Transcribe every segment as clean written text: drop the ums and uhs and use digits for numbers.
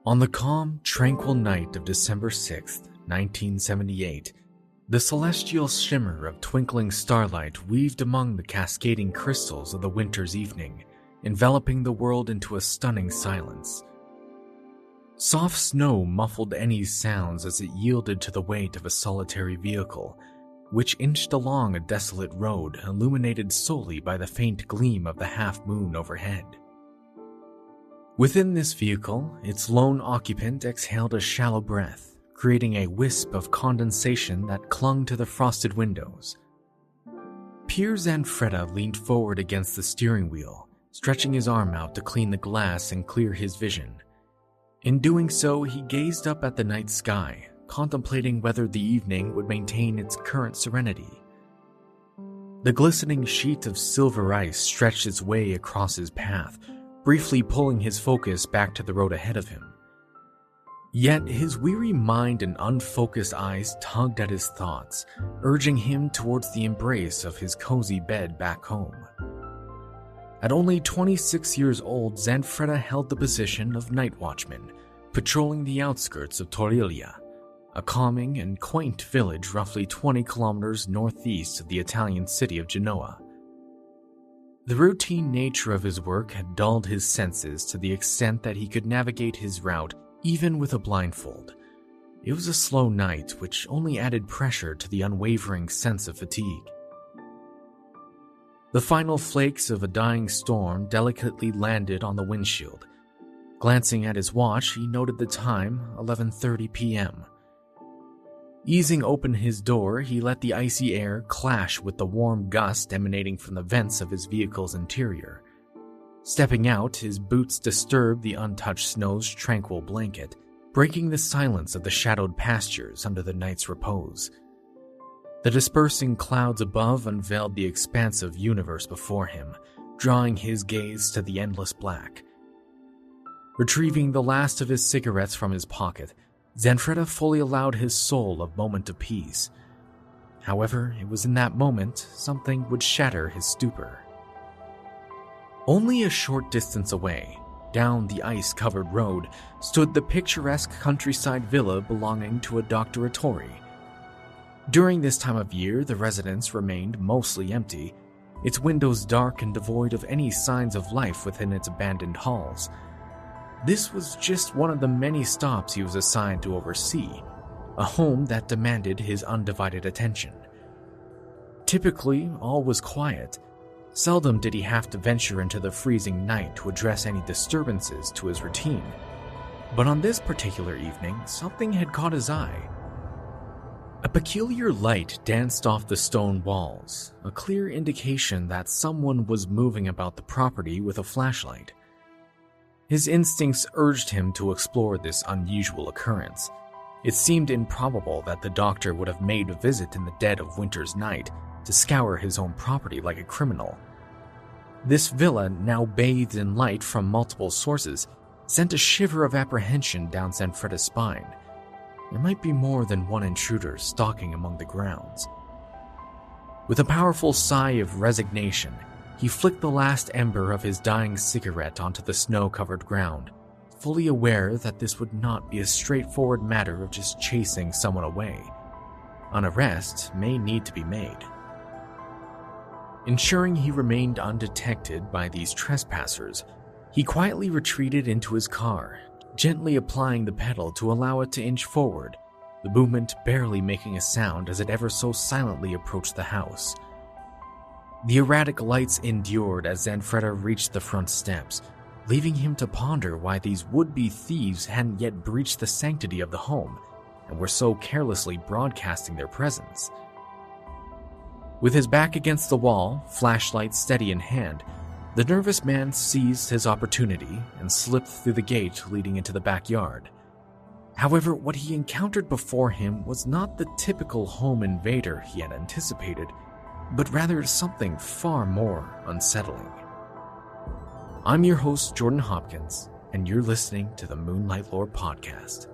On the calm, tranquil night of December 6th, 1978, the celestial shimmer of twinkling starlight weaved among the cascading crystals of the winter's evening, enveloping the world into a stunning silence. Soft snow muffled any sounds as it yielded to the weight of a solitary vehicle, which inched along a desolate road illuminated solely by the faint gleam of the half-moon overhead. Within this vehicle, its lone occupant exhaled a shallow breath, creating a wisp of condensation that clung to the frosted windows. Pier Zanfretta leaned forward against the steering wheel, stretching his arm out to clean the glass and clear his vision. In doing so, he gazed up at the night sky, contemplating whether the evening would maintain its current serenity. The glistening sheet of silver ice stretched its way across his path, briefly pulling his focus back to the road ahead of him. Yet his weary mind and unfocused eyes tugged at his thoughts, urging him towards the embrace of his cozy bed back home. At only 26 years old, Zanfretta held the position of night watchman, patrolling the outskirts of Torriglia, a calming and quaint village roughly 20 kilometers northeast of the Italian city of Genoa. The routine nature of his work had dulled his senses to the extent that he could navigate his route even with a blindfold. It was a slow night, which only added pressure to the unwavering sense of fatigue. The final flakes of a dying storm delicately landed on the windshield. Glancing at his watch, he noted the time, 11:30 p.m. Easing open his door, he let the icy air clash with the warm gust emanating from the vents of his vehicle's interior. Stepping out, his boots disturbed the untouched snow's tranquil blanket, breaking the silence of the shadowed pastures under the night's repose. The dispersing clouds above unveiled the expansive universe before him, drawing his gaze to the endless black. Retrieving the last of his cigarettes from his pocket, Zanfretta fully allowed his soul a moment of peace. However, it was in that moment something would shatter his stupor. Only a short distance away, down the ice-covered road, stood the picturesque countryside villa belonging to a Dr. Ettori. During this time of year, the residence remained mostly empty, its windows dark and devoid of any signs of life within its abandoned halls. This was just one of the many stops he was assigned to oversee, a home that demanded his undivided attention. Typically, all was quiet. Seldom did he have to venture into the freezing night to address any disturbances to his routine. But on this particular evening, something had caught his eye. A peculiar light danced off the stone walls, a clear indication that someone was moving about the property with a flashlight. His instincts urged him to explore this unusual occurrence. It seemed improbable that the doctor would have made a visit in the dead of winter's night to scour his own property like a criminal. This villa, now bathed in light from multiple sources, sent a shiver of apprehension down Zanfretta's spine. There might be more than one intruder stalking among the grounds. With a powerful sigh of resignation, he flicked the last ember of his dying cigarette onto the snow-covered ground, fully aware that this would not be a straightforward matter of just chasing someone away. An arrest may need to be made. Ensuring he remained undetected by these trespassers, he quietly retreated into his car, gently applying the pedal to allow it to inch forward, the movement barely making a sound as it ever so silently approached the house. The erratic lights endured as Zanfretta reached the front steps, leaving him to ponder why these would-be thieves hadn't yet breached the sanctity of the home and were so carelessly broadcasting their presence. With his back against the wall, flashlight steady in hand, the nervous man seized his opportunity and slipped through the gate leading into the backyard. However, what he encountered before him was not the typical home invader he had anticipated, but rather something far more unsettling. I'm your host, Jordan Hopkins, and you're listening to the Moonlight Lore podcast.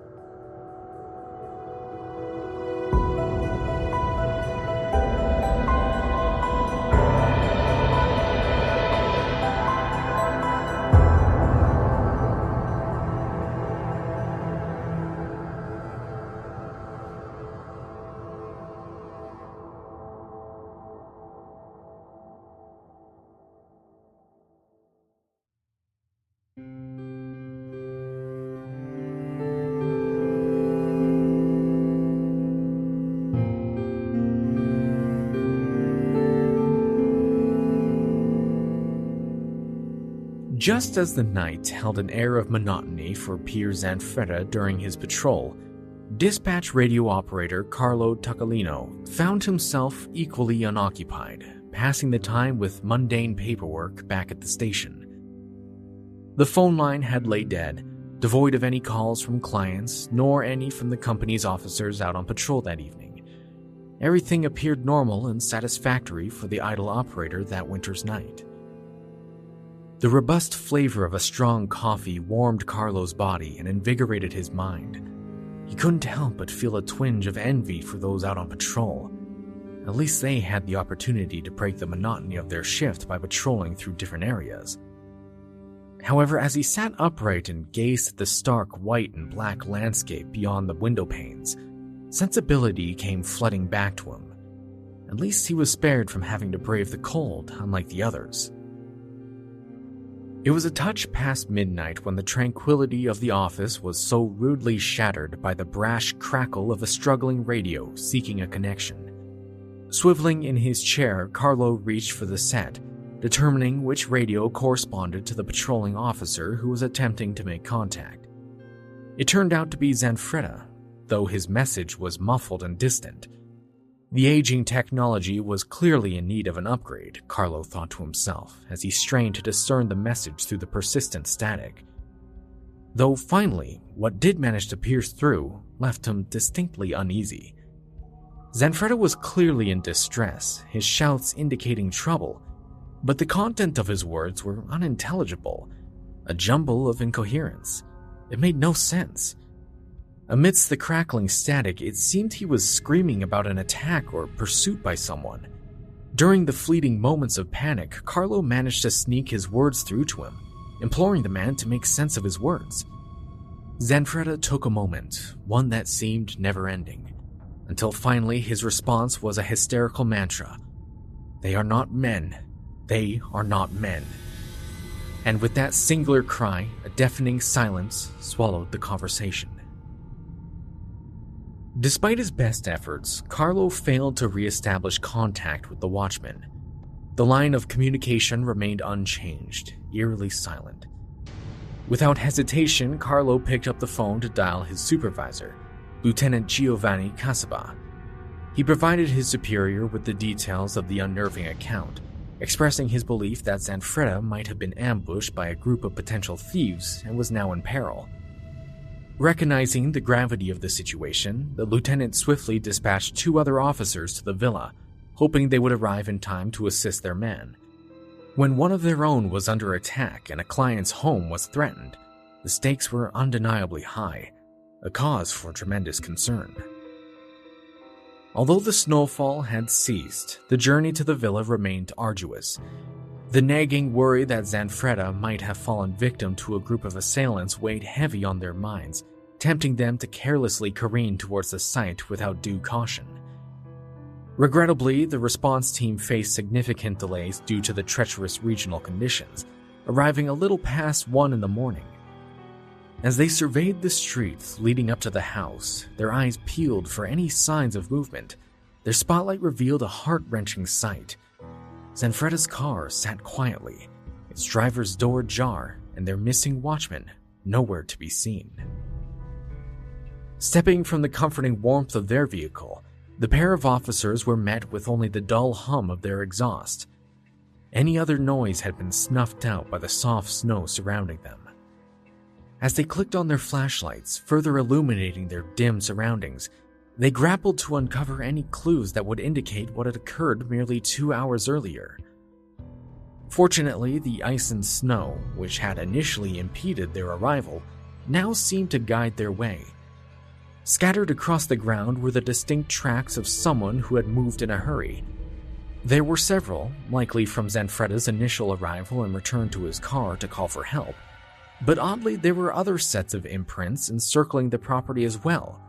Just as the night held an air of monotony for Pier Zanfretta during his patrol, dispatch radio operator Carlo Tuccolino found himself equally unoccupied, passing the time with mundane paperwork back at the station. The phone line had laid dead, devoid of any calls from clients, nor any from the company's officers out on patrol that evening. Everything appeared normal and satisfactory for the idle operator that winter's night. The robust flavor of a strong coffee warmed Carlo's body and invigorated his mind. He couldn't help but feel a twinge of envy for those out on patrol. At least they had the opportunity to break the monotony of their shift by patrolling through different areas. However, as he sat upright and gazed at the stark white and black landscape beyond the window panes, sensibility came flooding back to him. At least he was spared from having to brave the cold, unlike the others. It was a touch past midnight when the tranquility of the office was so rudely shattered by the brash crackle of a struggling radio seeking a connection. Swiveling in his chair, Carlo reached for the set, determining which radio corresponded to the patrolling officer who was attempting to make contact. It turned out to be Zanfretta, though his message was muffled and distant. The aging technology was clearly in need of an upgrade, Carlo thought to himself as he strained to discern the message through the persistent static. Though finally, what did manage to pierce through left him distinctly uneasy. Zanfretta was clearly in distress, his shouts indicating trouble, but the content of his words were unintelligible, a jumble of incoherence. It made no sense. Amidst the crackling static, it seemed he was screaming about an attack or pursuit by someone. During the fleeting moments of panic, Carlo managed to sneak his words through to him, imploring the man to make sense of his words. Zanfretta took a moment, one that seemed never-ending, until finally his response was a hysterical mantra. "They are not men. They are not men." And with that singular cry, a deafening silence swallowed the conversation. Despite his best efforts, Carlo failed to re-establish contact with the watchman. The line of communication remained unchanged, eerily silent. Without hesitation, Carlo picked up the phone to dial his supervisor, Lieutenant Giovanni Casaba. He provided his superior with the details of the unnerving account, expressing his belief that Zanfretta might have been ambushed by a group of potential thieves and was now in peril. Recognizing the gravity of the situation, the lieutenant swiftly dispatched 2 other officers to the villa, hoping they would arrive in time to assist their man. When one of their own was under attack and a client's home was threatened, the stakes were undeniably high, a cause for tremendous concern. Although the snowfall had ceased, the journey to the villa remained arduous. The nagging worry that Zanfretta might have fallen victim to a group of assailants weighed heavy on their minds, tempting them to carelessly careen towards the site without due caution. Regrettably, the response team faced significant delays due to the treacherous regional conditions, arriving a little past 1 in the morning. As they surveyed the streets leading up to the house, their eyes peeled for any signs of movement. Their spotlight revealed a heart-wrenching sight. Zanfretta's car sat quietly, its driver's door ajar, and their missing watchman nowhere to be seen. Stepping from the comforting warmth of their vehicle, the pair of officers were met with only the dull hum of their exhaust. Any other noise had been snuffed out by the soft snow surrounding them. As they clicked on their flashlights, further illuminating their dim surroundings, they grappled to uncover any clues that would indicate what had occurred merely 2 hours earlier. Fortunately, the ice and snow, which had initially impeded their arrival, now seemed to guide their way. Scattered across the ground were the distinct tracks of someone who had moved in a hurry. There were several, likely from Zanfretta's initial arrival and return to his car to call for help. But oddly, there were other sets of imprints encircling the property as well.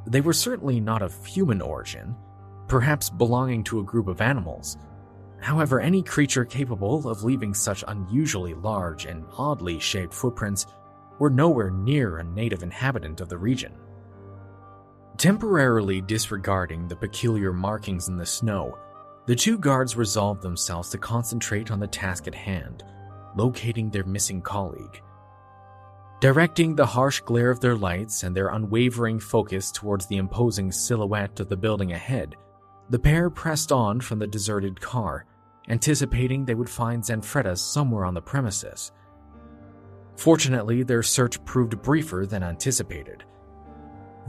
They were certainly not of human origin, perhaps belonging to a group of animals. However, any creature capable of leaving such unusually large and oddly shaped footprints were nowhere near a native inhabitant of the region. Temporarily disregarding the peculiar markings in the snow, the 2 guards resolved themselves to concentrate on the task at hand. locating their missing colleague. Directing the harsh glare of their lights and their unwavering focus towards the imposing silhouette of the building ahead, the pair pressed on from the deserted car, anticipating they would find Zanfretta somewhere on the premises. Fortunately, their search proved briefer than anticipated.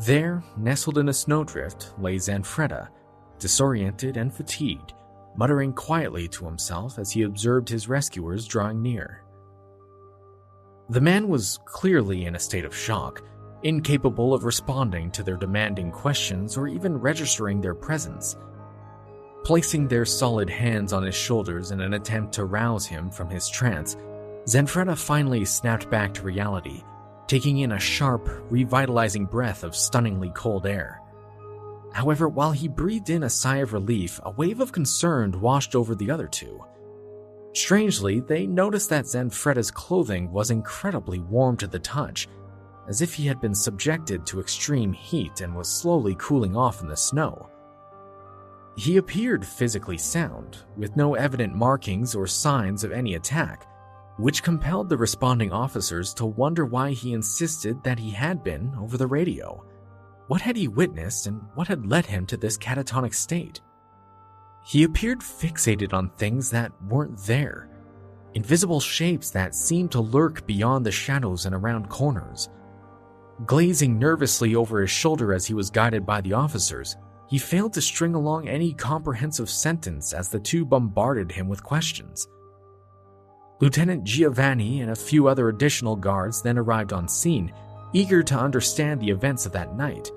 There, nestled in a snowdrift, lay Zanfretta, disoriented and fatigued, muttering quietly to himself as he observed his rescuers drawing near. The man was clearly in a state of shock, incapable of responding to their demanding questions or even registering their presence. Placing their solid hands on his shoulders in an attempt to rouse him from his trance, Zanfretta finally snapped back to reality, taking in a sharp, revitalizing breath of stunningly cold air. However, while he breathed in a sigh of relief, a wave of concern washed over the other two. Strangely, they noticed that Zanfretta's clothing was incredibly warm to the touch, as if he had been subjected to extreme heat and was slowly cooling off in the snow. He appeared physically sound, with no evident markings or signs of any attack, which compelled the responding officers to wonder why he insisted that he had been over the radio. What had he witnessed and what had led him to this catatonic state? He appeared fixated on things that weren't there, invisible shapes that seemed to lurk beyond the shadows and around corners. Glazing nervously over his shoulder as he was guided by the officers, he failed to string along any comprehensive sentence as the two bombarded him with questions. Lieutenant Giovanni and a few other additional guards then arrived on scene, eager to understand the events of that night.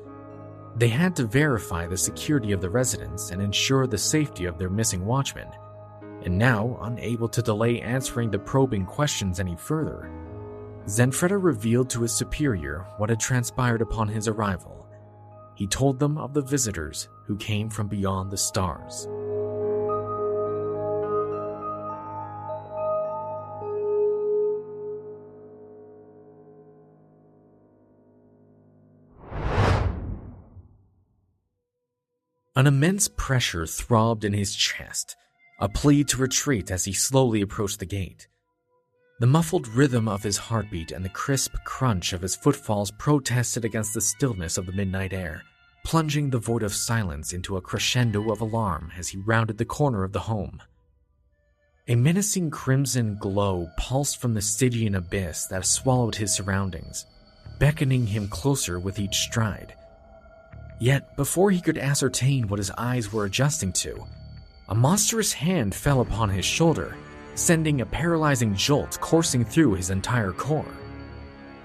They had to verify the security of the residence and ensure the safety of their missing watchman, and now, unable to delay answering the probing questions any further, Zanfretta revealed to his superior what had transpired upon his arrival. He told them of the visitors who came from beyond the stars. An immense pressure throbbed in his chest, a plea to retreat as he slowly approached the gate. The muffled rhythm of his heartbeat and the crisp crunch of his footfalls protested against the stillness of the midnight air, plunging the void of silence into a crescendo of alarm as he rounded the corner of the home. A menacing crimson glow pulsed from the Stygian abyss that swallowed his surroundings, beckoning him closer with each stride. Yet, before he could ascertain what his eyes were adjusting to, a monstrous hand fell upon his shoulder, sending a paralyzing jolt coursing through his entire core.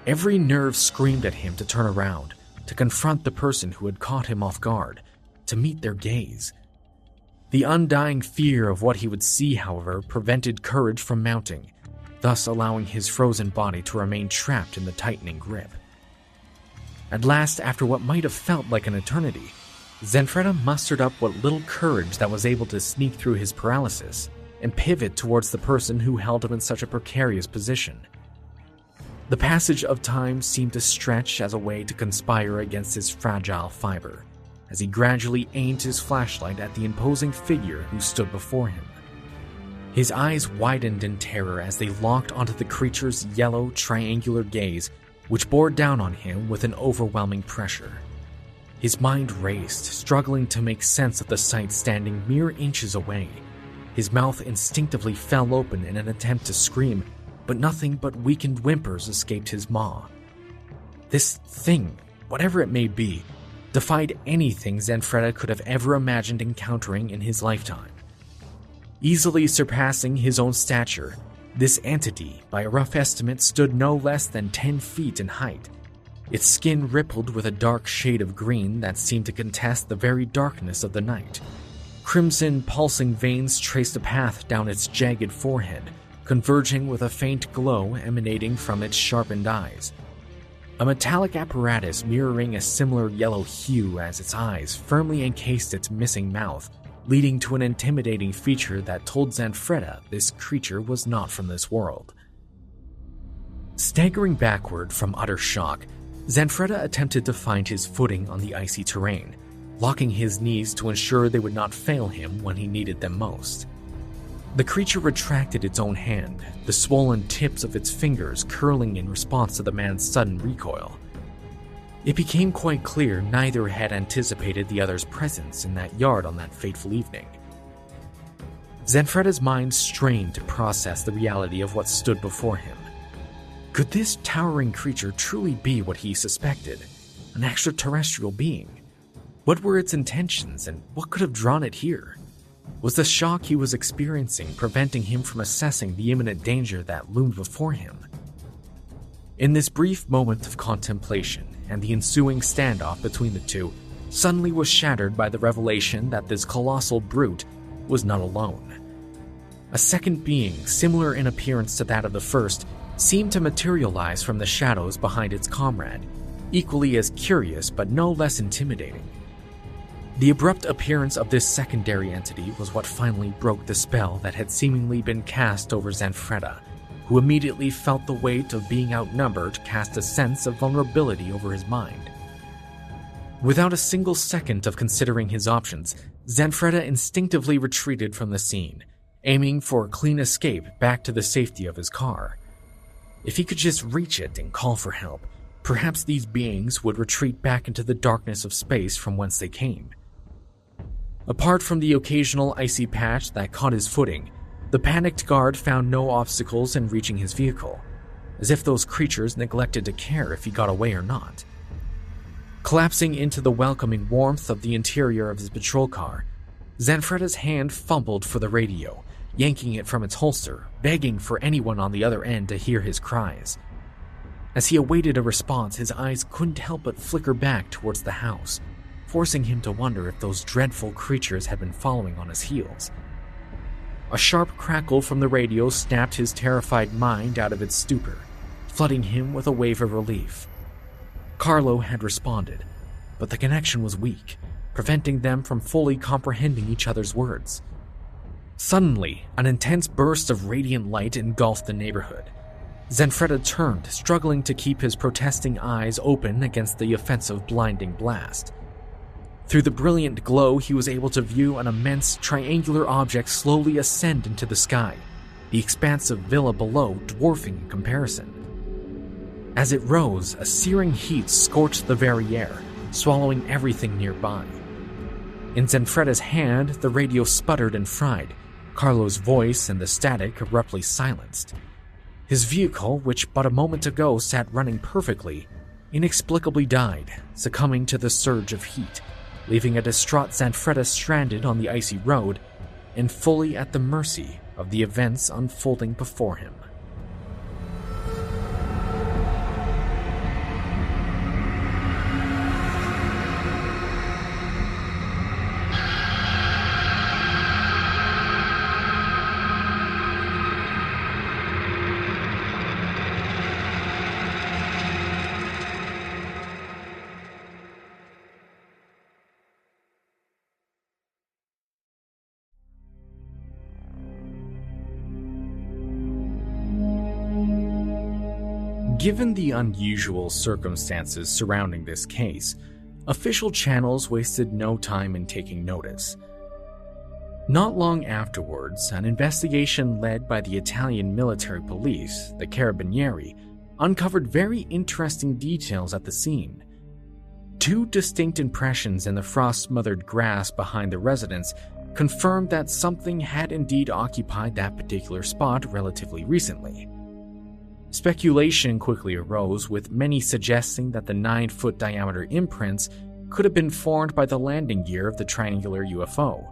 Every nerve screamed at him to turn around, to confront the person who had caught him off guard, to meet their gaze. The undying fear of what he would see, however, prevented courage from mounting, thus allowing his frozen body to remain trapped in the tightening grip. At last, after what might have felt like an eternity, Zanfretta mustered up what little courage that was able to sneak through his paralysis and pivot towards the person who held him in such a precarious position. The passage of time seemed to stretch as a way to conspire against his fragile fiber, as he gradually aimed his flashlight at the imposing figure who stood before him. His eyes widened in terror as they locked onto the creature's yellow, triangular gaze, which bore down on him with an overwhelming pressure. His mind raced, struggling to make sense of the sight standing mere inches away. His mouth instinctively fell open in an attempt to scream, but nothing but weakened whimpers escaped his maw. This thing, whatever it may be, defied anything Zanfretta could have ever imagined encountering in his lifetime. Easily surpassing his own stature, this entity, by a rough estimate, stood no less than 10 feet in height. Its skin rippled with a dark shade of green that seemed to contest the very darkness of the night. Crimson, pulsing veins traced a path down its jagged forehead, converging with a faint glow emanating from its sharpened eyes. A metallic apparatus mirroring a similar yellow hue as its eyes firmly encased its missing mouth, leading to an intimidating feature that told Zanfretta this creature was not from this world. Staggering backward from utter shock, Zanfretta attempted to find his footing on the icy terrain, locking his knees to ensure they would not fail him when he needed them most. The creature retracted its own hand, the swollen tips of its fingers curling in response to the man's sudden recoil. It became quite clear neither had anticipated the other's presence in that yard on that fateful evening. Zanfretta's mind strained to process the reality of what stood before him. Could this towering creature truly be what he suspected, an extraterrestrial being? What were its intentions, and what could have drawn it here? Was the shock he was experiencing preventing him from assessing the imminent danger that loomed before him? In this brief moment of contemplation and the ensuing standoff between the two, suddenly was shattered by the revelation that this colossal brute was not alone. A second being, similar in appearance to that of the first, seemed to materialize from the shadows behind its comrade, equally as curious but no less intimidating. The abrupt appearance of this secondary entity was what finally broke the spell that had seemingly been cast over Zanfretta, who immediately felt the weight of being outnumbered cast a sense of vulnerability over his mind. Without a single second of considering his options, Zanfretta instinctively retreated from the scene, aiming for a clean escape back to the safety of his car. If he could just reach it and call for help, perhaps these beings would retreat back into the darkness of space from whence they came. Apart from the occasional icy patch that caught his footing, the panicked guard found no obstacles in reaching his vehicle, as if those creatures neglected to care if he got away or not. Collapsing into the welcoming warmth of the interior of his patrol car, Zanfretta's hand fumbled for the radio, yanking it from its holster, begging for anyone on the other end to hear his cries. As he awaited a response, his eyes couldn't help but flicker back towards the house, forcing him to wonder if those dreadful creatures had been following on his heels. A sharp crackle from the radio snapped his terrified mind out of its stupor, flooding him with a wave of relief. Carlo had responded, but the connection was weak, preventing them from fully comprehending each other's words. Suddenly, an intense burst of radiant light engulfed the neighborhood. Zanfretta turned, struggling to keep his protesting eyes open against the offensive blinding blast. Through the brilliant glow, he was able to view an immense triangular object slowly ascend into the sky, the expansive villa below dwarfing in comparison. As it rose, a searing heat scorched the very air, swallowing everything nearby. In Zanfretta's hand, the radio sputtered and fried, Carlo's voice and the static abruptly silenced. His vehicle, which but a moment ago sat running perfectly, inexplicably died, succumbing to the surge of heat, leaving a distraught Zanfretta stranded on the icy road and fully at the mercy of the events unfolding before him. Given the unusual circumstances surrounding this case, official channels wasted no time in taking notice. Not long afterwards, an investigation led by the Italian military police, the Carabinieri, uncovered very interesting details at the scene. Two distinct impressions in the frost-smothered grass behind the residence confirmed that something had indeed occupied that particular spot relatively recently. Speculation quickly arose, with many suggesting that the 9-foot diameter imprints could have been formed by the landing gear of the triangular UFO.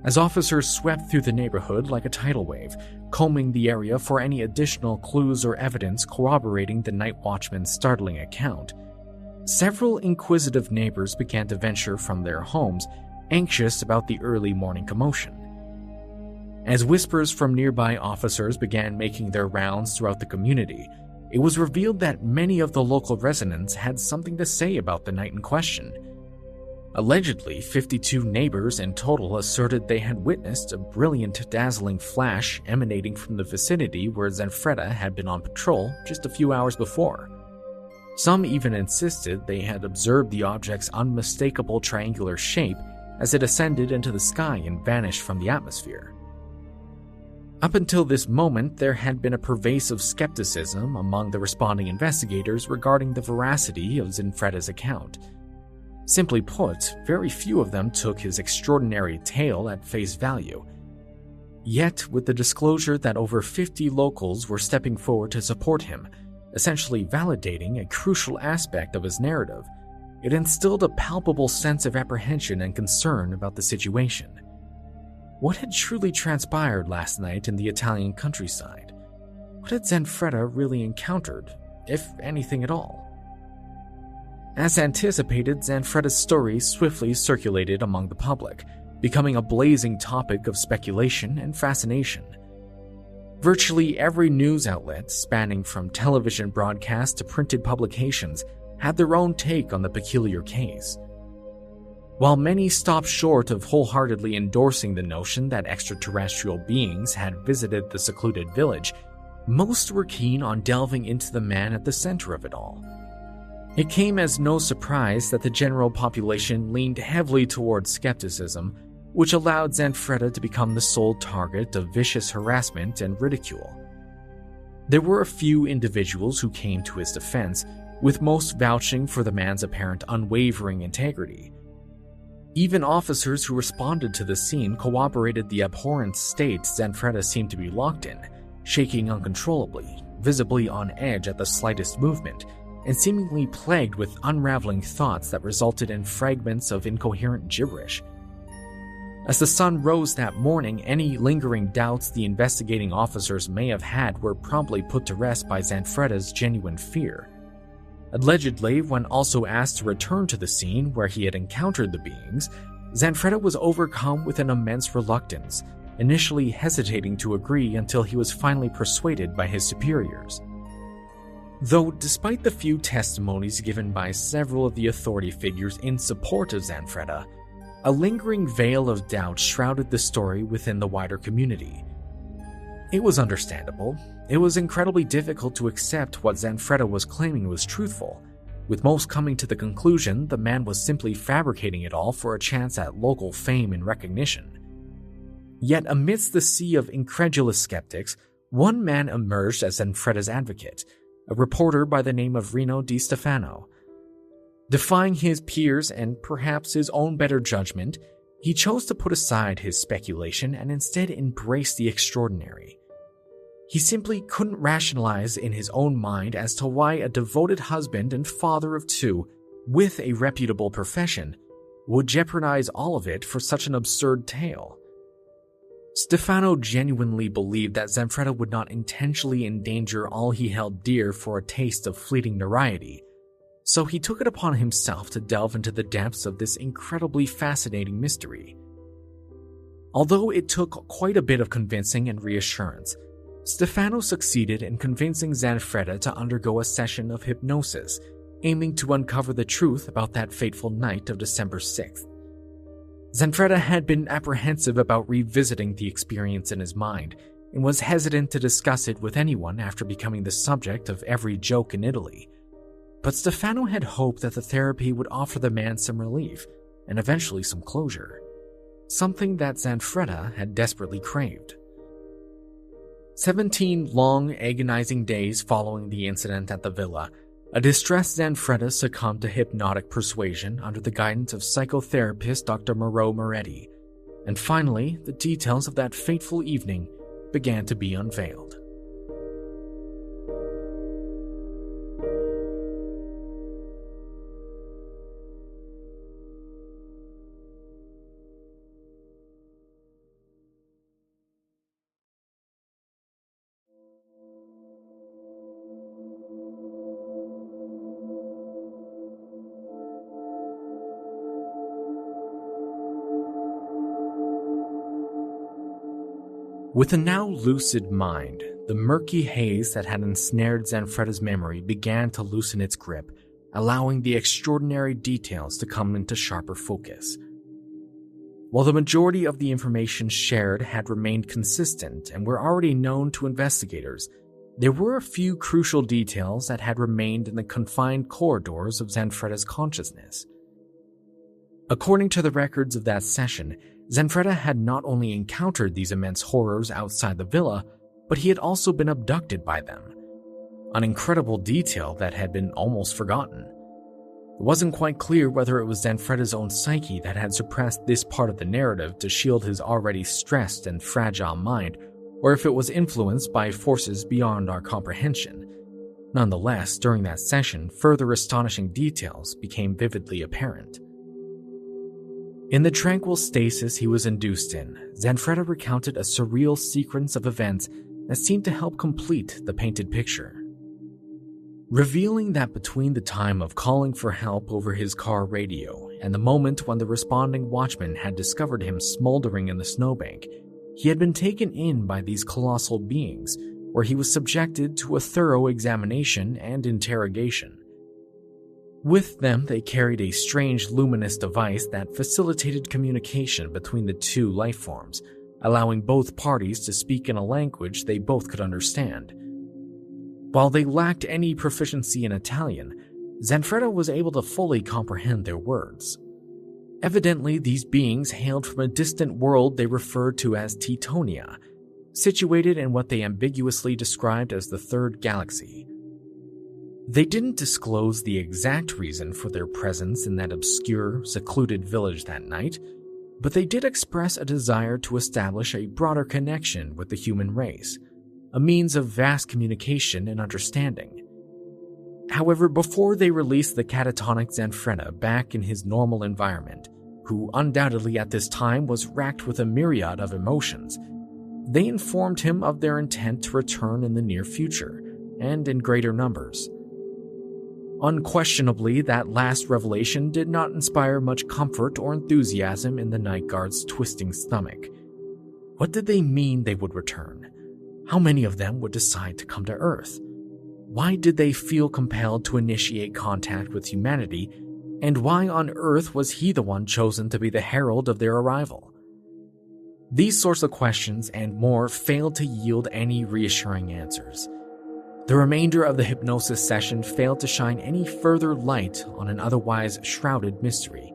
As officers swept through the neighborhood like a tidal wave, combing the area for any additional clues or evidence corroborating the night watchman's startling account, several inquisitive neighbors began to venture from their homes, anxious about the early morning commotion. As whispers from nearby officers began making their rounds throughout the community, it was revealed that many of the local residents had something to say about the night in question. Allegedly, 52 neighbors in total asserted they had witnessed a brilliant, dazzling flash emanating from the vicinity where Zanfretta had been on patrol just a few hours before. Some even insisted they had observed the object's unmistakable triangular shape as it ascended into the sky and vanished from the atmosphere. Up until this moment, there had been a pervasive skepticism among the responding investigators regarding the veracity of Zanfretta's account. Simply put, very few of them took his extraordinary tale at face value. Yet, with the disclosure that over 50 locals were stepping forward to support him, essentially validating a crucial aspect of his narrative, it instilled a palpable sense of apprehension and concern about the situation. What had truly transpired last night in the Italian countryside? What had Zanfretta really encountered, if anything at all? As anticipated, Zanfretta's story swiftly circulated among the public, becoming a blazing topic of speculation and fascination. Virtually every news outlet, spanning from television broadcasts to printed publications, had their own take on the peculiar case. While many stopped short of wholeheartedly endorsing the notion that extraterrestrial beings had visited the secluded village, most were keen on delving into the man at the center of it all. It came as no surprise that the general population leaned heavily towards skepticism, which allowed Zanfretta to become the sole target of vicious harassment and ridicule. There were a few individuals who came to his defense, with most vouching for the man's apparent unwavering integrity. Even officers who responded to the scene corroborated the abhorrent state Zanfretta seemed to be locked in, shaking uncontrollably, visibly on edge at the slightest movement, and seemingly plagued with unraveling thoughts that resulted in fragments of incoherent gibberish. As the sun rose that morning, any lingering doubts the investigating officers may have had were promptly put to rest by Zanfretta's genuine fear. Allegedly, when also asked to return to the scene where he had encountered the beings, Zanfretta was overcome with an immense reluctance, initially hesitating to agree until he was finally persuaded by his superiors. Though, despite the few testimonies given by several of the authority figures in support of Zanfretta, a lingering veil of doubt shrouded the story within the wider community. It was understandable. It was incredibly difficult to accept what Zanfretta was claiming was truthful, with most coming to the conclusion the man was simply fabricating it all for a chance at local fame and recognition. Yet amidst the sea of incredulous skeptics, one man emerged as Zanfretta's advocate, a reporter by the name of Rino Di Stefano. Defying his peers and perhaps his own better judgment, he chose to put aside his speculation and instead embrace the extraordinary. He simply couldn't rationalize in his own mind as to why a devoted husband and father of two, with a reputable profession, would jeopardize all of it for such an absurd tale. Stefano genuinely believed that Zanfretta would not intentionally endanger all he held dear for a taste of fleeting notoriety, so he took it upon himself to delve into the depths of this incredibly fascinating mystery. Although it took quite a bit of convincing and reassurance, Stefano succeeded in convincing Zanfretta to undergo a session of hypnosis, aiming to uncover the truth about that fateful night of December 6th. Zanfretta had been apprehensive about revisiting the experience in his mind and was hesitant to discuss it with anyone after becoming the subject of every joke in Italy. But Stefano had hoped that the therapy would offer the man some relief and eventually some closure, something that Zanfretta had desperately craved. 17 long, agonizing days following the incident at the villa, a distressed Zanfretta succumbed to hypnotic persuasion under the guidance of psychotherapist Dr. Moreau Moretti, and finally, the details of that fateful evening began to be unveiled. With a now lucid mind, the murky haze that had ensnared Zanfretta's memory began to loosen its grip, allowing the extraordinary details to come into sharper focus. While the majority of the information shared had remained consistent and were already known to investigators, there were a few crucial details that had remained in the confined corridors of Zanfretta's consciousness. According to the records of that session, Zanfretta had not only encountered these immense horrors outside the villa, but he had also been abducted by them. An incredible detail that had been almost forgotten. It wasn't quite clear whether it was Zanfretta's own psyche that had suppressed this part of the narrative to shield his already stressed and fragile mind, or if it was influenced by forces beyond our comprehension. Nonetheless, during that session, further astonishing details became vividly apparent. In the tranquil stasis he was induced in, Zanfretta recounted a surreal sequence of events that seemed to help complete the painted picture. Revealing that between the time of calling for help over his car radio and the moment when the responding watchman had discovered him smoldering in the snowbank, he had been taken in by these colossal beings, where he was subjected to a thorough examination and interrogation. With them, they carried a strange luminous device that facilitated communication between the two life forms, allowing both parties to speak in a language they both could understand. While they lacked any proficiency in Italian, Zanfretta was able to fully comprehend their words. Evidently, these beings hailed from a distant world they referred to as Titonia, situated in what they ambiguously described as the Third Galaxy. They didn't disclose the exact reason for their presence in that obscure, secluded village that night, but they did express a desire to establish a broader connection with the human race, a means of vast communication and understanding. However, before they released the catatonic Zanfretta back in his normal environment, who undoubtedly at this time was racked with a myriad of emotions, they informed him of their intent to return in the near future, and in greater numbers. Unquestionably, that last revelation did not inspire much comfort or enthusiasm in the night guard's twisting stomach. What did they mean they would return? How many of them would decide to come to Earth? Why did they feel compelled to initiate contact with humanity, and why on Earth was he the one chosen to be the herald of their arrival? These sorts of questions and more failed to yield any reassuring answers. The remainder of the hypnosis session failed to shine any further light on an otherwise shrouded mystery,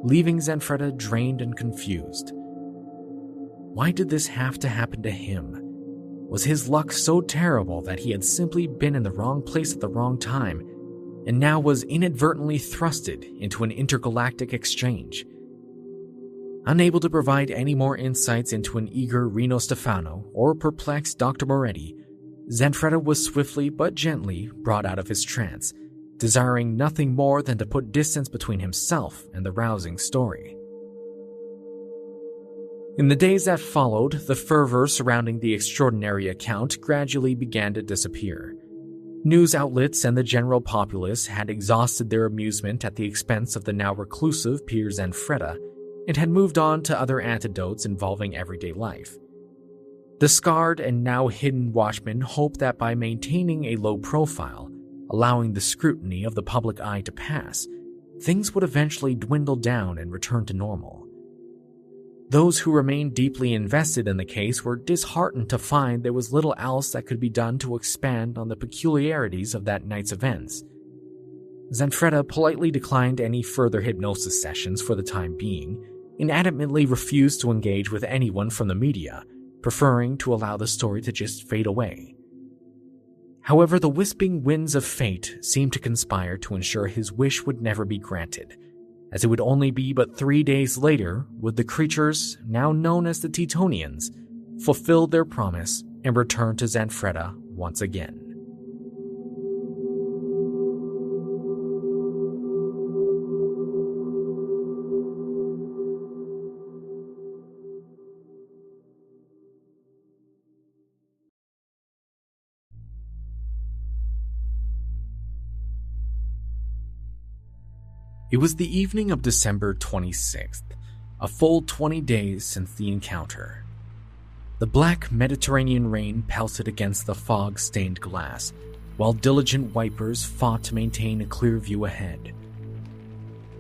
leaving Zanfretta drained and confused. Why did this have to happen to him? Was his luck so terrible that he had simply been in the wrong place at the wrong time, and now was inadvertently thrusted into an intergalactic exchange? Unable to provide any more insights into an eager Reno Stefano or perplexed Dr. Moretti, Zanfretta was swiftly but gently brought out of his trance, desiring nothing more than to put distance between himself and the rousing story. In the days that followed, the fervor surrounding the extraordinary account gradually began to disappear. News outlets and the general populace had exhausted their amusement at the expense of the now reclusive Pier Zanfretta and had moved on to other anecdotes involving everyday life. The scarred and now hidden watchman hoped that by maintaining a low profile, allowing the scrutiny of the public eye to pass, things would eventually dwindle down and return to normal. Those who remained deeply invested in the case were disheartened to find there was little else that could be done to expand on the peculiarities of that night's events. Zanfretta politely declined any further hypnosis sessions for the time being, and adamantly refused to engage with anyone from the media, preferring to allow the story to just fade away. However, the wisping winds of fate seemed to conspire to ensure his wish would never be granted, as it would only be but 3 days later would the creatures, now known as the Titonians, fulfill their promise and return to Zanfretta once again. It was the evening of December 26th, a full 20 days since the encounter. The black Mediterranean rain pelted against the fog-stained glass, while diligent wipers fought to maintain a clear view ahead.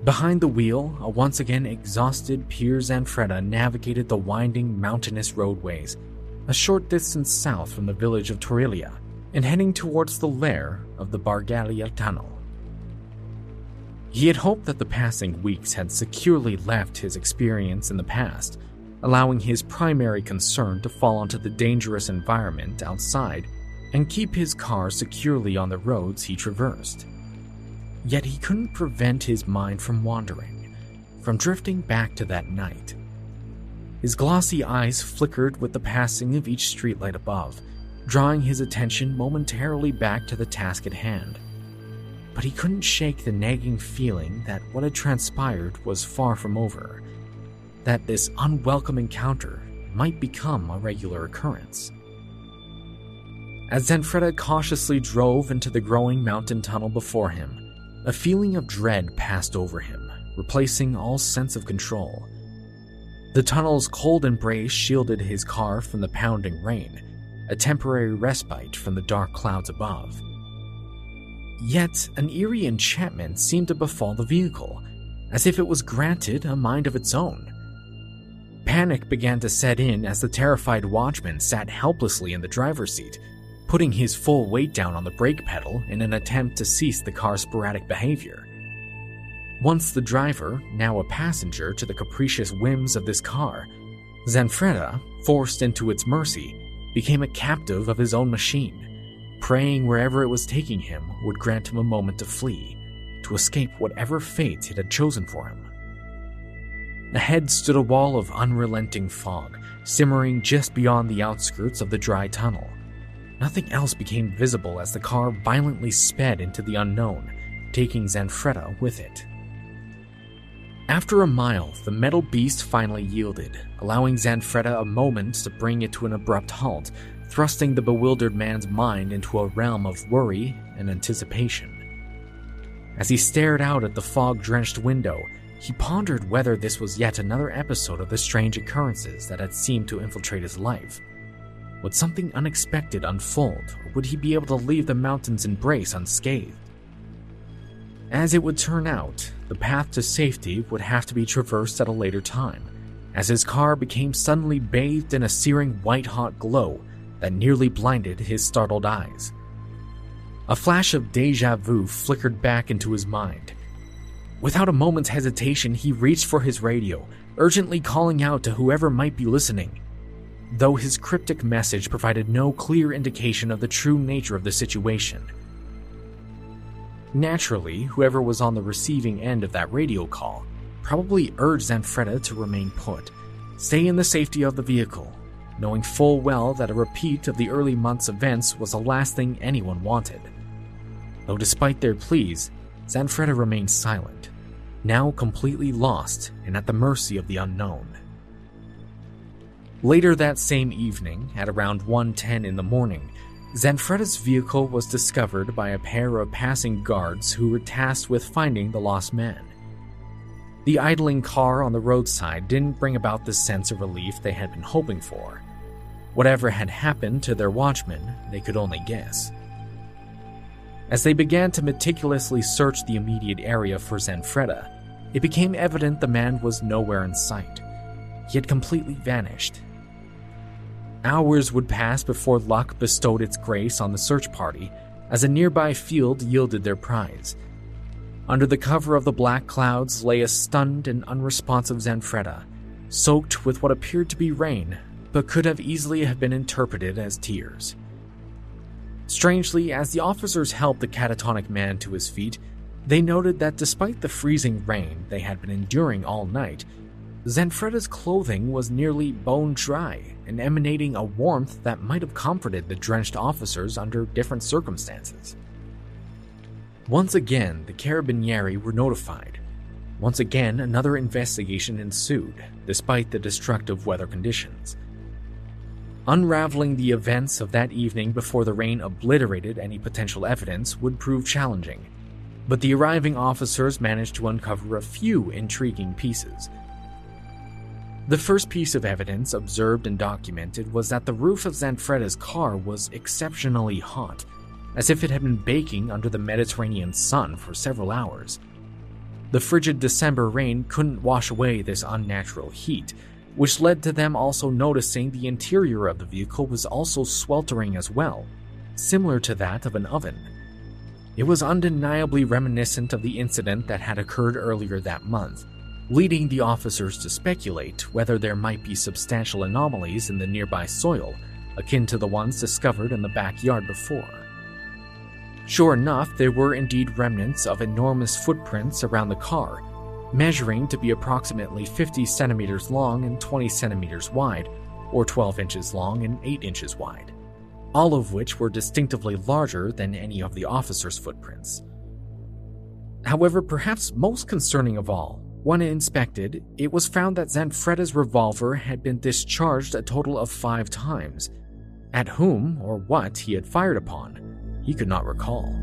Behind the wheel, a once again exhausted Pier Zanfretta navigated the winding mountainous roadways, a short distance south from the village of Torilia, and heading towards the lair of the Bargalia tunnel. He had hoped that the passing weeks had securely left his experience in the past, allowing his primary concern to fall onto the dangerous environment outside and keep his car securely on the roads he traversed. Yet he couldn't prevent his mind from wandering, from drifting back to that night. His glossy eyes flickered with the passing of each streetlight above, drawing his attention momentarily back to the task at hand. But he couldn't shake the nagging feeling that what had transpired was far from over, that this unwelcome encounter might become a regular occurrence. As Zanfretta cautiously drove into the growing mountain tunnel before him, a feeling of dread passed over him, replacing all sense of control. The tunnel's cold embrace shielded his car from the pounding rain, a temporary respite from the dark clouds above. Yet, an eerie enchantment seemed to befall the vehicle, as if it was granted a mind of its own. Panic began to set in as the terrified watchman sat helplessly in the driver's seat, putting his full weight down on the brake pedal in an attempt to cease the car's sporadic behavior. Once the driver, now a passenger to the capricious whims of this car, Zanfretta, forced into its mercy, became a captive of his own machine, praying wherever it was taking him would grant him a moment to flee, to escape whatever fate it had chosen for him. Ahead stood a wall of unrelenting fog, simmering just beyond the outskirts of the dry tunnel. Nothing else became visible as the car violently sped into the unknown, taking Zanfretta with it. After a mile, the metal beast finally yielded, allowing Zanfretta a moment to bring it to an abrupt halt, thrusting the bewildered man's mind into a realm of worry and anticipation. As he stared out at the fog-drenched window, he pondered whether this was yet another episode of the strange occurrences that had seemed to infiltrate his life. Would something unexpected unfold, or would he be able to leave the mountain's embrace unscathed? As it would turn out, the path to safety would have to be traversed at a later time, as his car became suddenly bathed in a searing white-hot glow that nearly blinded his startled eyes. A flash of déjà vu flickered back into his mind. Without a moment's hesitation, he reached for his radio, urgently calling out to whoever might be listening. Though his cryptic message provided no clear indication of the true nature of the situation. Naturally, whoever was on the receiving end of that radio call probably urged Zanfretta to remain put, stay in the safety of the vehicle, knowing full well that a repeat of the early months' events was the last thing anyone wanted. Though despite their pleas, Zanfretta remained silent, now completely lost and at the mercy of the unknown. Later that same evening, at around 1:10 in the morning, Zanfretta's vehicle was discovered by a pair of passing guards who were tasked with finding the lost man. The idling car on the roadside didn't bring about the sense of relief they had been hoping for. Whatever had happened to their watchman, they could only guess. As they began to meticulously search the immediate area for Zanfretta, it became evident the man was nowhere in sight. He had completely vanished. Hours would pass before luck bestowed its grace on the search party, as a nearby field yielded their prize. Under the cover of the black clouds lay a stunned and unresponsive Zanfretta, soaked with what appeared to be rain, but could have easily have been interpreted as tears. Strangely, as the officers helped the catatonic man to his feet, they noted that despite the freezing rain they had been enduring all night, Zanfretta's clothing was nearly bone dry and emanating a warmth that might have comforted the drenched officers under different circumstances. Once again, the carabinieri were notified. Once again, another investigation ensued, despite the destructive weather conditions. Unraveling the events of that evening before the rain obliterated any potential evidence would prove challenging, but the arriving officers managed to uncover a few intriguing pieces. The first piece of evidence observed and documented was that the roof of Zanfretta's car was exceptionally hot, as if it had been baking under the Mediterranean sun for several hours. The frigid December rain couldn't wash away this unnatural heat, which led to them also noticing the interior of the vehicle was also sweltering as well, similar to that of an oven. It was undeniably reminiscent of the incident that had occurred earlier that month, leading the officers to speculate whether there might be substantial anomalies in the nearby soil, akin to the ones discovered in the backyard before. Sure enough, there were indeed remnants of enormous footprints around the car, measuring to be approximately 50 centimeters long and 20 centimeters wide, or 12 inches long and 8 inches wide, all of which were distinctively larger than any of the officers' footprints. However, perhaps most concerning of all, when inspected, it was found that Zanfretta's revolver had been discharged a total of 5 times. At whom or what he had fired upon, he could not recall.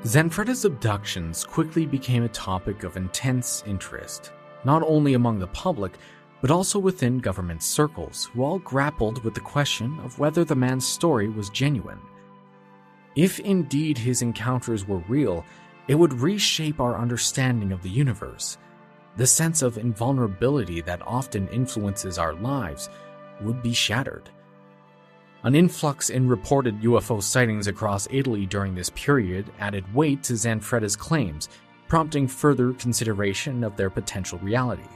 Zanfretta's abductions quickly became a topic of intense interest, not only among the public, but also within government circles, who all grappled with the question of whether the man's story was genuine. If indeed his encounters were real, it would reshape our understanding of the universe. The sense of invulnerability that often influences our lives would be shattered. An influx in reported UFO sightings across Italy during this period added weight to Zanfretta's claims, prompting further consideration of their potential reality.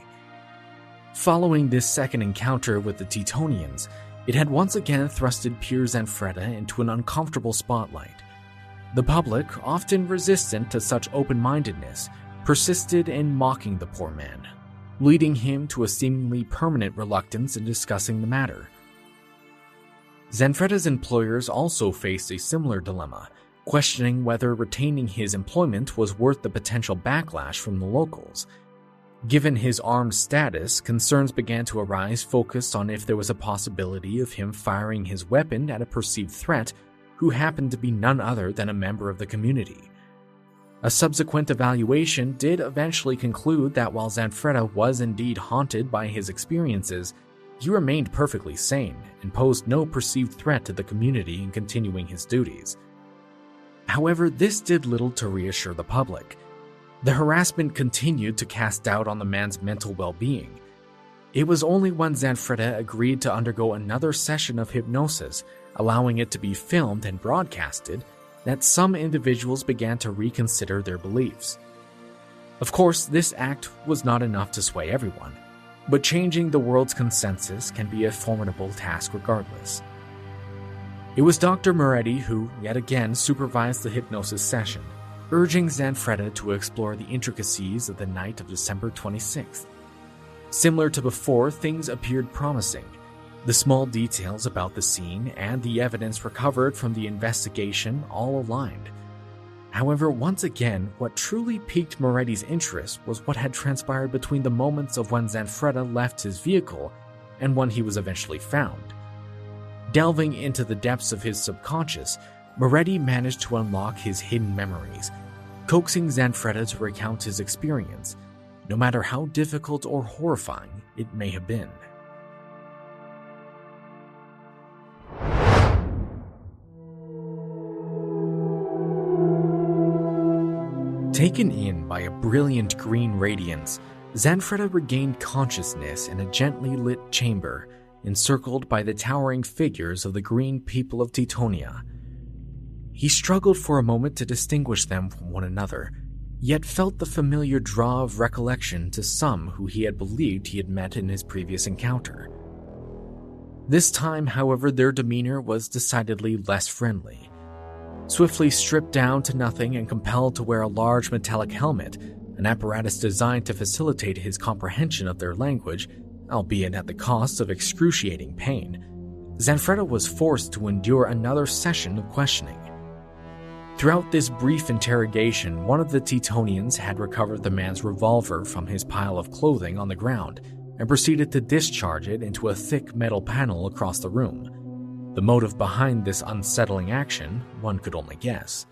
Following this second encounter with the Teutonians, it had once again thrusted Pier Zanfretta into an uncomfortable spotlight. The public, often resistant to such open-mindedness, persisted in mocking the poor man, leading him to a seemingly permanent reluctance in discussing the matter. Zanfretta's employers also faced a similar dilemma, questioning whether retaining his employment was worth the potential backlash from the locals. Given his armed status, concerns began to arise focused on if there was a possibility of him firing his weapon at a perceived threat who happened to be none other than a member of the community. A subsequent evaluation did eventually conclude that while Zanfretta was indeed haunted by his experiences, he remained perfectly sane and posed no perceived threat to the community in continuing his duties. However, this did little to reassure the public. The harassment continued to cast doubt on the man's mental well-being. It was only when Zanfretta agreed to undergo another session of hypnosis, allowing it to be filmed and broadcasted, that some individuals began to reconsider their beliefs. Of course, this act was not enough to sway everyone, but changing the world's consensus can be a formidable task regardless. It was Dr. Moretti who, yet again, supervised the hypnosis session, urging Zanfretta to explore the intricacies of the night of December 26th. Similar to before, things appeared promising. The small details about the scene and the evidence recovered from the investigation all aligned. However, once again, what truly piqued Moretti's interest was what had transpired between the moments of when Zanfretta left his vehicle and when he was eventually found. Delving into the depths of his subconscious, Moretti managed to unlock his hidden memories, coaxing Zanfretta to recount his experience, no matter how difficult or horrifying it may have been. Taken in by a brilliant green radiance, Zanfretta regained consciousness in a gently lit chamber, encircled by the towering figures of the green people of Teutonia. He struggled for a moment to distinguish them from one another, yet felt the familiar draw of recollection to some who he had believed he had met in his previous encounter. This time, however, their demeanor was decidedly less friendly. Swiftly stripped down to nothing and compelled to wear a large metallic helmet, an apparatus designed to facilitate his comprehension of their language, albeit at the cost of excruciating pain, Zanfretta was forced to endure another session of questioning. Throughout this brief interrogation, one of the Teutonians had recovered the man's revolver from his pile of clothing on the ground and proceeded to discharge it into a thick metal panel across the room. The motive behind this unsettling action, one could only guess.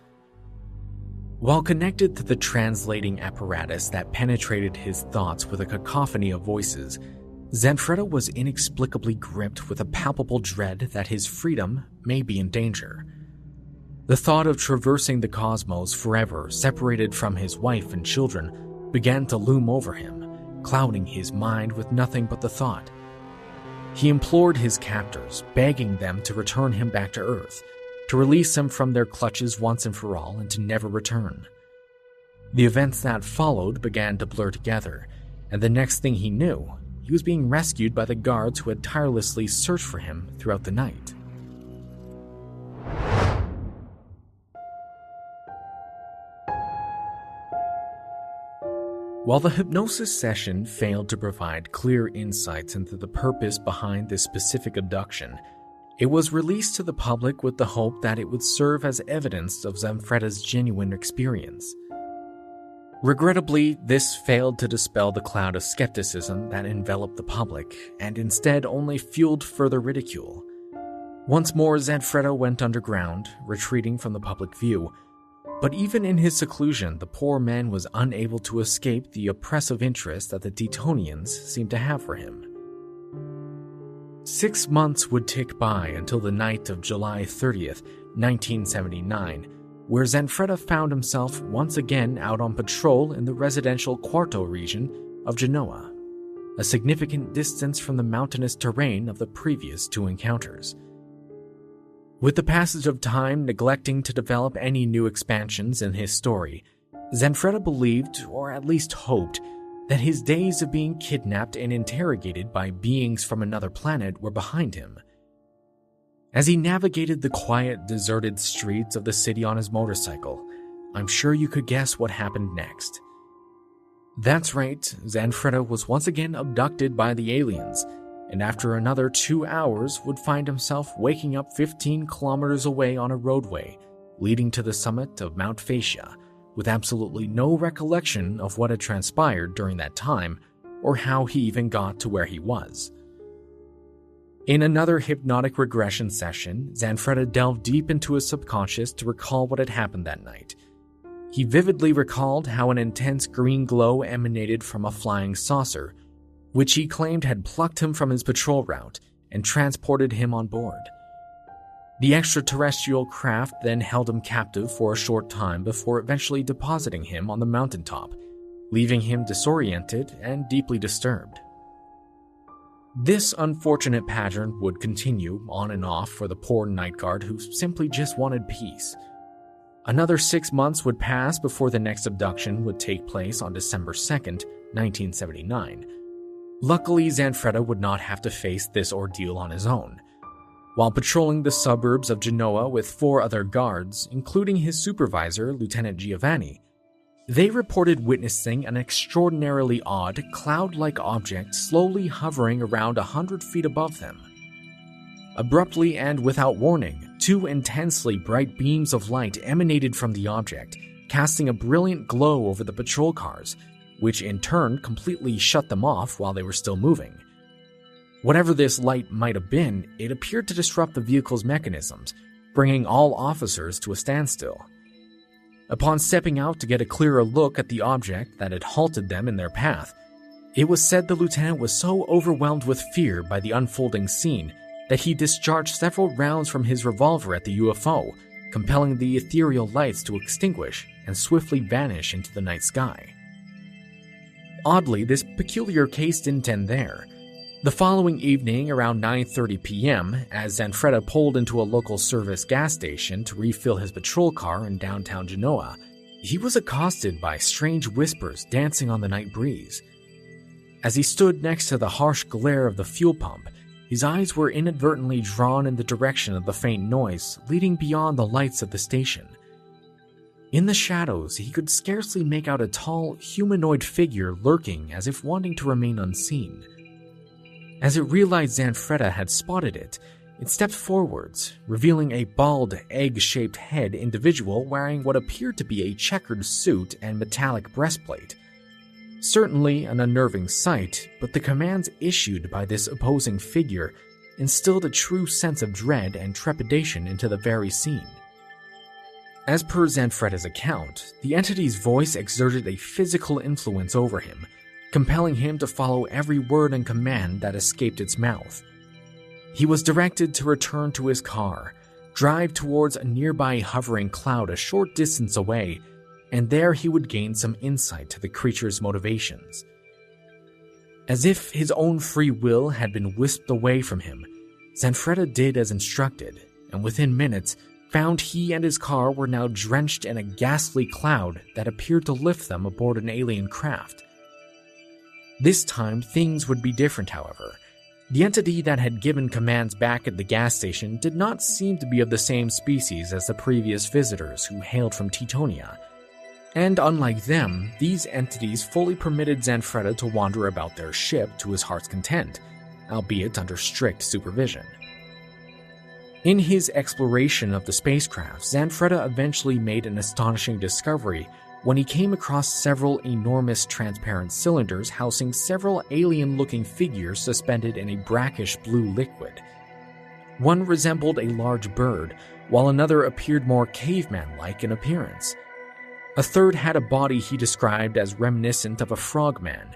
While connected to the translating apparatus that penetrated his thoughts with a cacophony of voices, Zanfretta was inexplicably gripped with a palpable dread that his freedom may be in danger. The thought of traversing the cosmos forever, separated from his wife and children, began to loom over him, clouding his mind with nothing but the thought. He implored his captors, begging them to return him back to Earth, to release him from their clutches once and for all and to never return. The events that followed began to blur together, and the next thing he knew, he was being rescued by the guards who had tirelessly searched for him throughout the night. While the hypnosis session failed to provide clear insights into the purpose behind this specific abduction, it was released to the public with the hope that it would serve as evidence of Zanfretta's genuine experience. Regrettably, this failed to dispel the cloud of skepticism that enveloped the public, and instead only fueled further ridicule. Once more, Zanfretta went underground, retreating from the public view. But even in his seclusion, the poor man was unable to escape the oppressive interest that the Detonians seemed to have for him. 6 months would tick by until the night of July 30th, 1979, where Zanfretta found himself once again out on patrol in the residential Quarto region of Genoa, a significant distance from the mountainous terrain of the previous 2 encounters. With the passage of time neglecting to develop any new expansions in his story, Zanfretta believed, or at least hoped, that his days of being kidnapped and interrogated by beings from another planet were behind him. As he navigated the quiet, deserted streets of the city on his motorcycle, I'm sure you could guess what happened next. That's right, Zanfretta was once again abducted by the aliens, and after another 2 hours would find himself waking up 15 kilometers away on a roadway leading to the summit of Mount Fascia, with absolutely no recollection of what had transpired during that time or how he even got to where he was. In another hypnotic regression session, Zanfretta delved deep into his subconscious to recall what had happened that night. He vividly recalled how an intense green glow emanated from a flying saucer, which he claimed had plucked him from his patrol route and transported him on board. The extraterrestrial craft then held him captive for a short time before eventually depositing him on the mountaintop, leaving him disoriented and deeply disturbed. This unfortunate pattern would continue on and off for the poor night guard who simply just wanted peace. Another 6 months would pass before the next abduction would take place on December 2nd, 1979. Luckily, Zanfretta would not have to face this ordeal on his own. While patrolling the suburbs of Genoa with 4 other guards, including his supervisor, Lieutenant Giovanni, they reported witnessing an extraordinarily odd, cloud-like object slowly hovering around 100 feet above them. Abruptly and without warning, 2 intensely bright beams of light emanated from the object, casting a brilliant glow over the patrol cars, which in turn completely shut them off while they were still moving. Whatever this light might have been, it appeared to disrupt the vehicle's mechanisms, bringing all officers to a standstill. Upon stepping out to get a clearer look at the object that had halted them in their path, it was said the lieutenant was so overwhelmed with fear by the unfolding scene that he discharged several rounds from his revolver at the UFO, compelling the ethereal lights to extinguish and swiftly vanish into the night sky. Oddly, this peculiar case didn't end there. The following evening, around 9:30 p.m., as Zanfretta pulled into a local service gas station to refill his patrol car in downtown Genoa, he was accosted by strange whispers dancing on the night breeze. As he stood next to the harsh glare of the fuel pump, his eyes were inadvertently drawn in the direction of the faint noise leading beyond the lights of the station. In the shadows, he could scarcely make out a tall, humanoid figure lurking as if wanting to remain unseen. As it realized Zanfretta had spotted it, it stepped forwards, revealing a bald, egg-shaped head individual wearing what appeared to be a checkered suit and metallic breastplate. Certainly an unnerving sight, but the commands issued by this opposing figure instilled a true sense of dread and trepidation into the very scene. As per Zanfretta's account, the entity's voice exerted a physical influence over him, compelling him to follow every word and command that escaped its mouth. He was directed to return to his car, drive towards a nearby hovering cloud a short distance away, and there he would gain some insight to the creature's motivations. As if his own free will had been whisked away from him, Zanfretta did as instructed, and within minutes found he and his car were now drenched in a ghastly cloud that appeared to lift them aboard an alien craft. This time, things would be different, however. The entity that had given commands back at the gas station did not seem to be of the same species as the previous visitors who hailed from Titonia. And unlike them, these entities fully permitted Zanfretta to wander about their ship to his heart's content, albeit under strict supervision. In his exploration of the spacecraft, Zanfretta eventually made an astonishing discovery when he came across several enormous transparent cylinders housing several alien-looking figures suspended in a brackish blue liquid. One resembled a large bird, while another appeared more caveman-like in appearance. A third had a body he described as reminiscent of a frogman.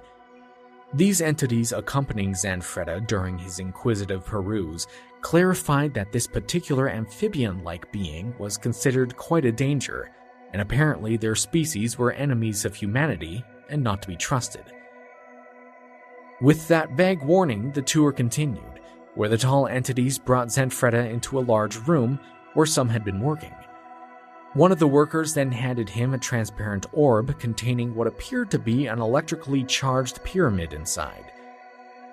These entities accompanying Zanfretta during his inquisitive peruse clarified that this particular amphibian-like being was considered quite a danger, and apparently their species were enemies of humanity and not to be trusted. With that vague warning, the tour continued, where the tall entities brought Zanfretta into a large room where some had been working. One of the workers then handed him a transparent orb containing what appeared to be an electrically charged pyramid inside.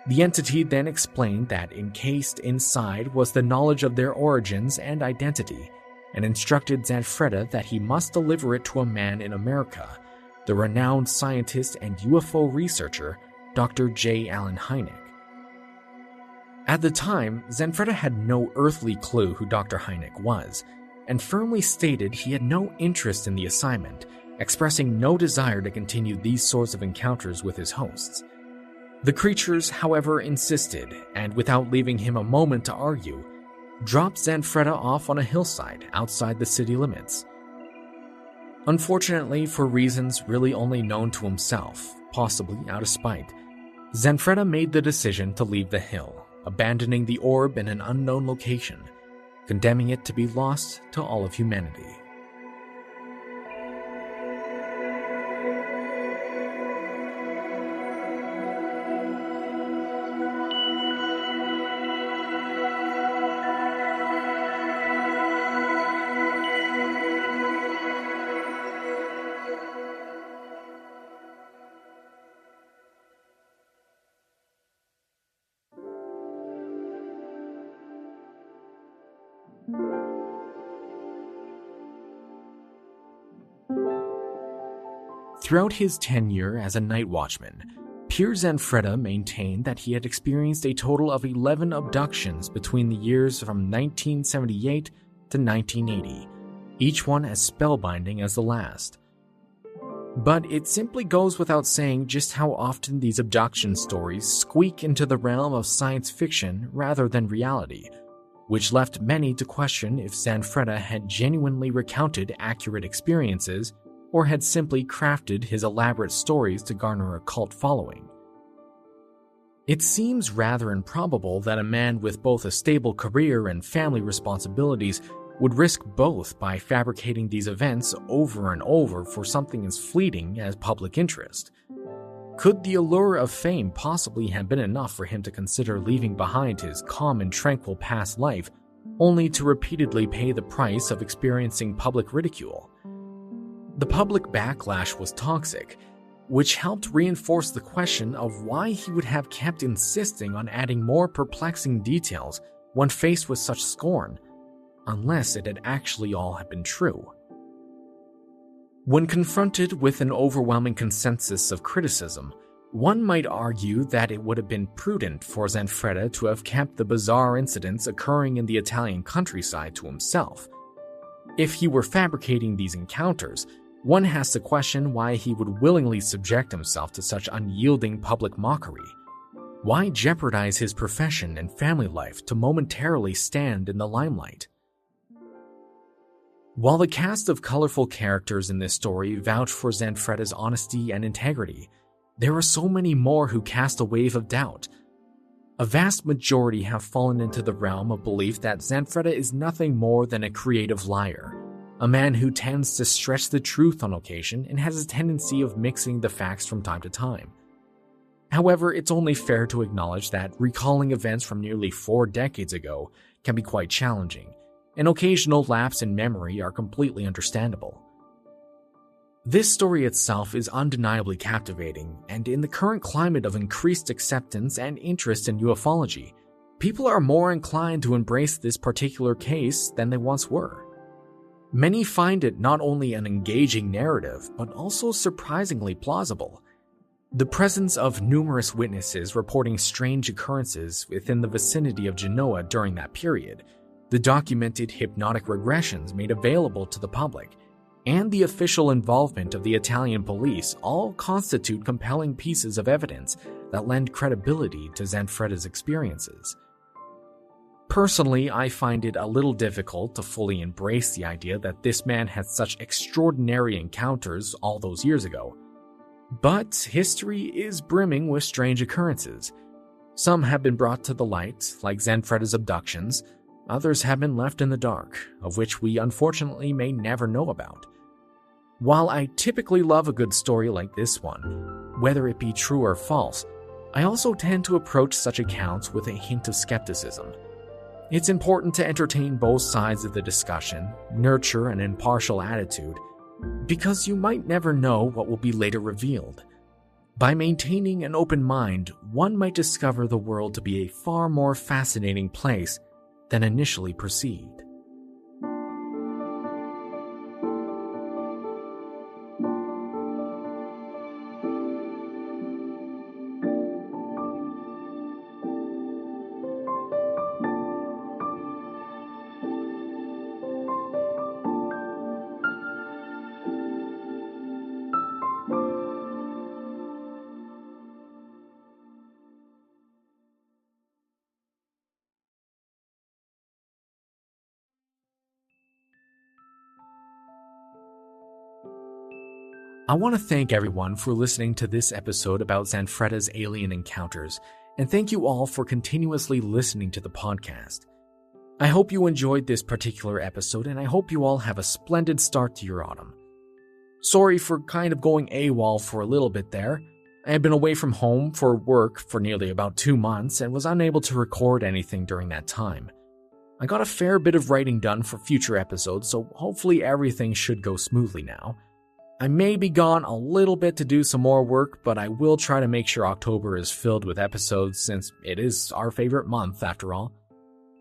The entity then explained that encased inside was the knowledge of their origins and identity, and instructed Zanfretta that he must deliver it to a man in America, the renowned scientist and UFO researcher, Dr. J. Allen Hynek. At the time, Zanfretta had no earthly clue who Dr. Hynek was, and firmly stated he had no interest in the assignment, expressing no desire to continue these sorts of encounters with his hosts. The creatures, however, insisted, and without leaving him a moment to argue, dropped Zanfretta off on a hillside outside the city limits. Unfortunately, for reasons really only known to himself, possibly out of spite, Zanfretta made the decision to leave the hill, abandoning the orb in an unknown location, condemning it to be lost to all of humanity. Throughout his tenure as a night watchman, Pier Zanfretta maintained that he had experienced a total of 11 abductions between the years from 1978 to 1980, each one as spellbinding as the last. But it simply goes without saying just how often these abduction stories squeak into the realm of science fiction rather than reality, which left many to question if Zanfretta had genuinely recounted accurate experiences or had simply crafted his elaborate stories to garner a cult following. It seems rather improbable that a man with both a stable career and family responsibilities would risk both by fabricating these events over and over for something as fleeting as public interest. Could the allure of fame possibly have been enough for him to consider leaving behind his calm and tranquil past life, only to repeatedly pay the price of experiencing public ridicule? The public backlash was toxic, which helped reinforce the question of why he would have kept insisting on adding more perplexing details when faced with such scorn, unless it had actually all have been true. When confronted with an overwhelming consensus of criticism, one might argue that it would have been prudent for Zanfretta to have kept the bizarre incidents occurring in the Italian countryside to himself. If he were fabricating these encounters, one has to question why he would willingly subject himself to such unyielding public mockery. Why jeopardize his profession and family life to momentarily stand in the limelight? While the cast of colorful characters in this story vouch for Zanfretta's honesty and integrity, there are so many more who cast a wave of doubt. A vast majority have fallen into the realm of belief that Zanfretta is nothing more than a creative liar, a man who tends to stretch the truth on occasion and has a tendency of mixing the facts from time to time. However, it's only fair to acknowledge that recalling events from nearly 4 decades ago can be quite challenging. An occasional lapse in memory are completely understandable. This story itself is undeniably captivating, and in the current climate of increased acceptance and interest in ufology, people are more inclined to embrace this particular case than they once were. Many find it not only an engaging narrative, but also surprisingly plausible. The presence of numerous witnesses reporting strange occurrences within the vicinity of Genoa during that period, the documented hypnotic regressions made available to the public, and the official involvement of the Italian police all constitute compelling pieces of evidence that lend credibility to Zanfretta's experiences. Personally, I find it a little difficult to fully embrace the idea that this man had such extraordinary encounters all those years ago. But history is brimming with strange occurrences. Some have been brought to the light, like Zanfretta's abductions. Others have been left in the dark, of which we unfortunately may never know about. While I typically love a good story like this one, whether it be true or false, I also tend to approach such accounts with a hint of skepticism. It's important to entertain both sides of the discussion, nurture an impartial attitude, because you might never know what will be later revealed. By maintaining an open mind, one might discover the world to be a far more fascinating place than initially perceived. I want to thank everyone for listening to this episode about Zanfretta's alien encounters, and thank you all for continuously listening to the podcast. I hope you enjoyed this particular episode, and I hope you all have a splendid start to your autumn. Sorry for kind of going AWOL for a little bit there. I had been away from home for work for nearly about 2 months and was unable to record anything during that time. I got a fair bit of writing done for future episodes, so hopefully everything should go smoothly now. I may be gone a little bit to do some more work, but I will try to make sure October is filled with episodes since it is our favorite month after all.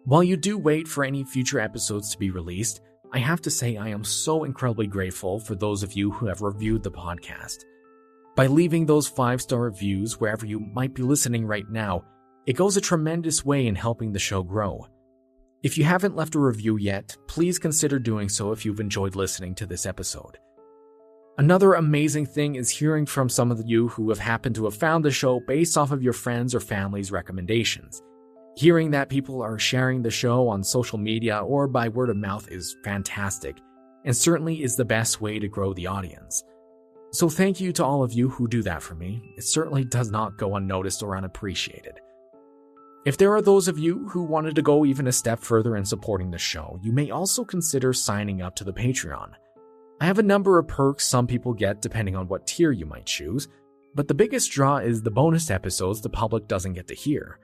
While you do wait for any future episodes to be released, I have to say I am so incredibly grateful for those of you who have reviewed the podcast. By leaving those 5-star reviews wherever you might be listening right now, it goes a tremendous way in helping the show grow. If you haven't left a review yet, please consider doing so if you've enjoyed listening to this episode. Another amazing thing is hearing from some of you who have happened to have found the show based off of your friends or family's recommendations. Hearing that people are sharing the show on social media or by word of mouth is fantastic, and certainly is the best way to grow the audience. So thank you to all of you who do that for me. It certainly does not go unnoticed or unappreciated. If there are those of you who wanted to go even a step further in supporting the show, you may also consider signing up to the Patreon. I have a number of perks some people get depending on what tier you might choose, but the biggest draw is the bonus episodes the public doesn't get to hear.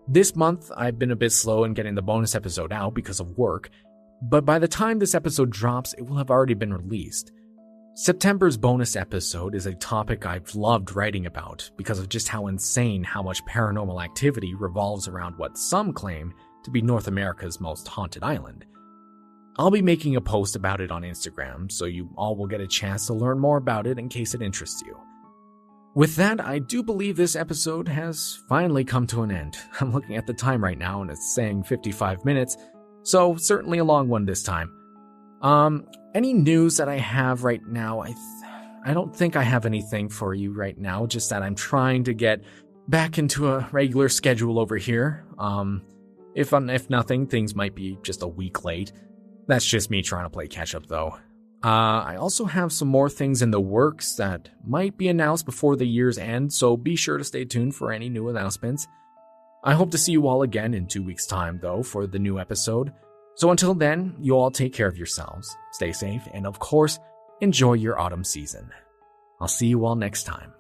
This month, I've been a bit slow in getting the bonus episode out because of work, but by the time this episode drops, it will have already been released. September's bonus episode is a topic I've loved writing about because of just how insane how much paranormal activity revolves around what some claim to be North America's most haunted island. I'll be making a post about it on Instagram, so you all will get a chance to learn more about it in case it interests you. With that, I do believe this episode has finally come to an end. I'm looking at the time right now and it's saying 55 minutes, so certainly a long one this time. Any news that I have right now, I don't think I have anything for you right now, just that I'm trying to get back into a regular schedule over here. If nothing, things might be just a week late. That's just me trying to play catch up though. I also have some more things in the works that might be announced before the year's end, so be sure to stay tuned for any new announcements. I hope to see you all again in 2 weeks' time, though, for the new episode. So until then, you all take care of yourselves, stay safe, and of course, enjoy your autumn season. I'll see you all next time.